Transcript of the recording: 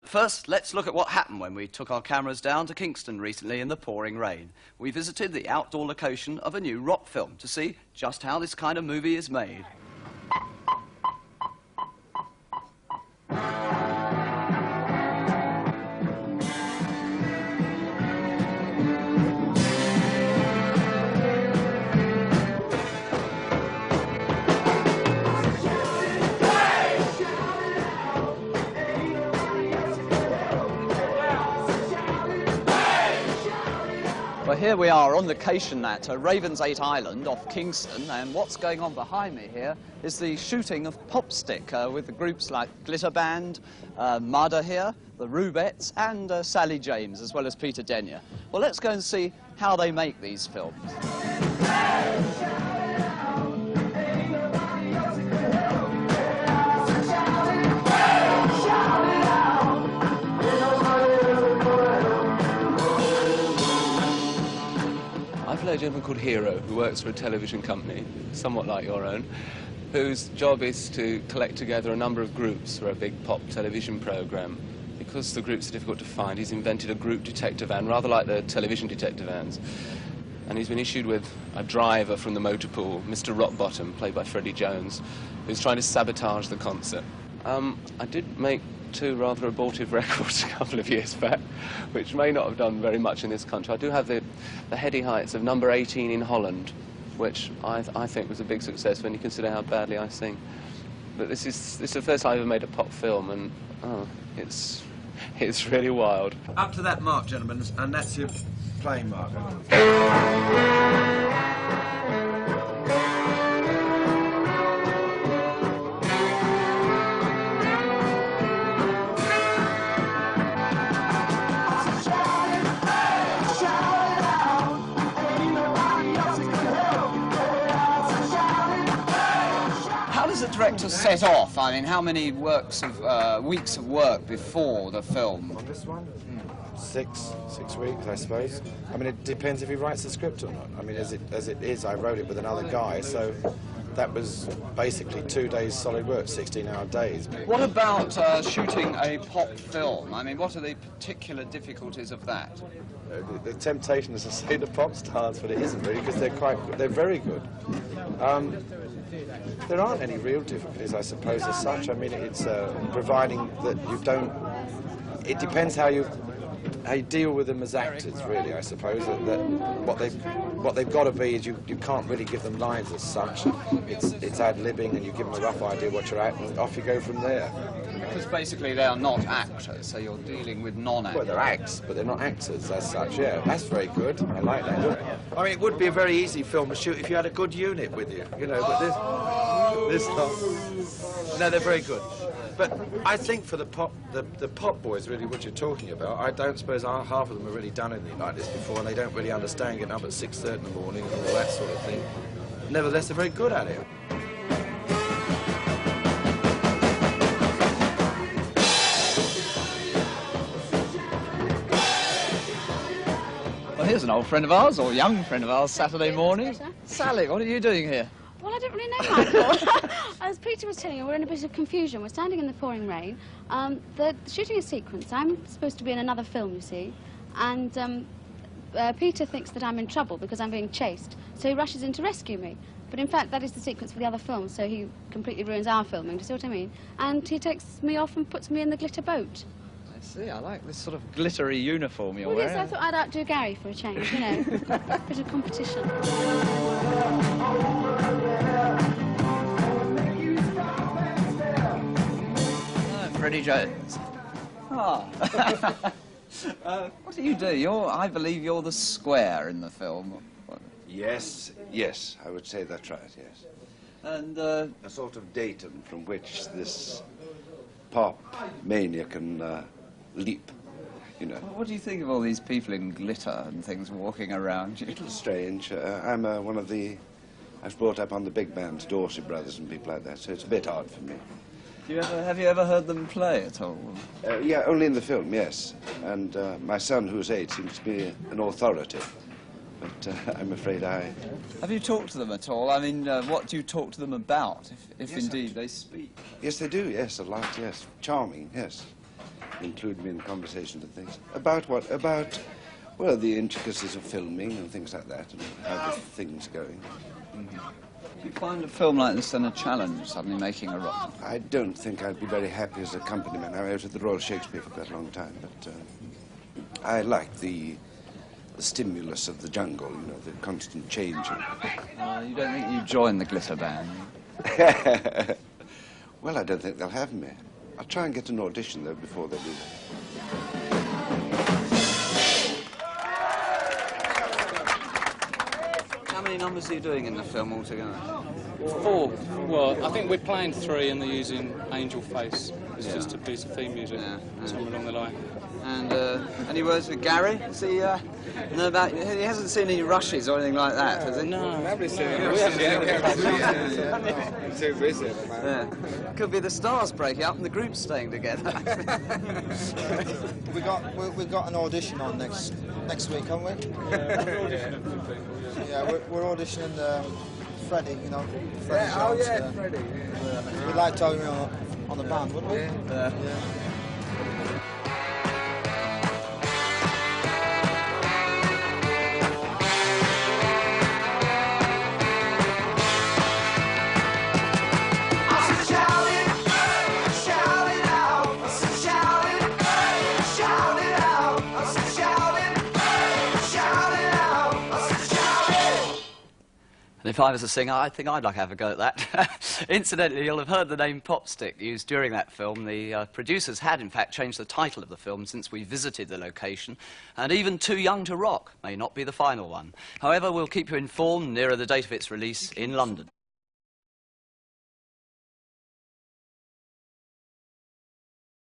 First, let's look at what happened when we took our cameras down to Kingston recently in the pouring rain. We visited the outdoor location of a new rock film to see just how this kind of movie is made. Well, here we are on location at Ravensate Island off Kingston, and what's going on behind me here is the shooting of Popstick with the groups like Glitter Band, Mada here, the Rubettes and Sally James, as well as Peter Denyer. Well, let's go and see how they make these films. I play a gentleman called Hero, who works for a television company, somewhat like your own, whose job is to collect together a number of groups for a big pop television programme. Because the groups are difficult to find, he's invented a group detector van, rather like the television detector vans. And he's been issued with a driver from the motor pool, Mr. Rockbottom, played by Freddie Jones, who's trying to sabotage the concert. I did make 2 rather abortive records a couple of years back, which may not have done very much in this country. I do have the heady heights of number 18 in Holland, which I think was a big success when you consider how badly I sing. But this is the first time I've ever made a pop film, and it's really wild. Up to that mark, gentlemen, and that's your playing mark. How does the director set off? I mean, how many weeks of work before the film? On this one? 6 weeks, I suppose. I mean, it depends if he writes the script or not. I mean, as it is, I wrote it with another guy, so that was basically 2 days solid work, 16-hour days. What about shooting a pop film? I mean, what are the particular difficulties of that? The temptation is to say the pop stars, but it isn't really, because they're very good. There aren't any real difficulties, I suppose, as such. I mean, it's providing that you don't. It depends how you deal with them as actors, really, I suppose. That what they've got to be is you can't really give them lines as such. It's ad-libbing, and you give them a rough idea what you're at, and off you go from there. Because basically they are not actors, so you're dealing with non-actors. Well, they're acts, but they're not actors as such. Yeah, that's very good. I like that. I mean, it would be a very easy film to shoot if you had a good unit with you, you know. But this not. No, they're very good. But I think for the pop boys, really, what you're talking about, I don't suppose half of them have really done anything like this before, and they don't really understand getting up at 6:30 in the morning and all that sort of thing. Nevertheless, they're very good at it. Well, here's an old friend of ours, or young friend of ours, Saturday morning. Sally, what are you doing here? Well, I don't really know, Michael. As Peter was telling you, we're in a bit of confusion. We're standing in the pouring rain. They're shooting a sequence. I'm supposed to be in another film, you see, and Peter thinks that I'm in trouble because I'm being chased, so he rushes in to rescue me. But in fact, that is the sequence for the other film, so he completely ruins our filming, do you see what I mean? And he takes me off and puts me in the glitter boat. I see, I like this sort of glittery uniform you're wearing. Yes, I thought I'd outdo Gary for a change, you know, a bit of competition. Freddie Jones. What do you do? I believe you're the square in the film. Yes, I would say that's right, yes. And a sort of datum from which this pop mania can leap, you know. What do you think of all these people in glitter and things walking around you? A little strange. I'm one of the... I was brought up on the big bands, Dorsey Brothers and people like that, so it's a bit odd for me. Have you ever heard them play at all? Yeah, only in the film, yes. And my son, who's 8, seems to be an authority. But I'm afraid I... Have you talked to them at all? I mean, what do you talk to them about, if Yes, indeed they speak? Yes, they do, yes, a lot, yes. Charming, yes. include me in conversations and things. About what? About, well, the intricacies of filming and things like that, and how the thing's going. Do you find a film like this then a challenge, suddenly making a rock? I don't think I'd be very happy as a company man. I was at the Royal Shakespeare for quite a long time, but I like the stimulus of the jungle, you know, the constant changing. You don't think you'd join the Glitter Band? Well, I don't think they'll have me. I'll try and get an audition, though, before they do that. How many numbers are you doing in the film altogether? 4. Well, I think we're playing 3 and they're using Angel Face. It's just a piece of theme music somewhere along the line. And any words with Gary? Is he, know about, he hasn't seen any rushes or anything like that, has he? No. Nobody's seen it. We haven't seen it. Too busy at the moment. Yeah. Could be the stars breaking up and the group staying together. We've got an audition on next week, haven't we? Yeah, we're auditioning Freddie, you know. Freddie Jones, Freddie. We'd like to have him on the band, wouldn't we? Yeah. And if I was a singer, I think I'd like to have a go at that. Incidentally, you'll have heard the name Popstick used during that film. The producers had, in fact, changed the title of the film since we visited the location, and even Too Young to Rock may not be the final one. However, we'll keep you informed nearer the date of its release in London.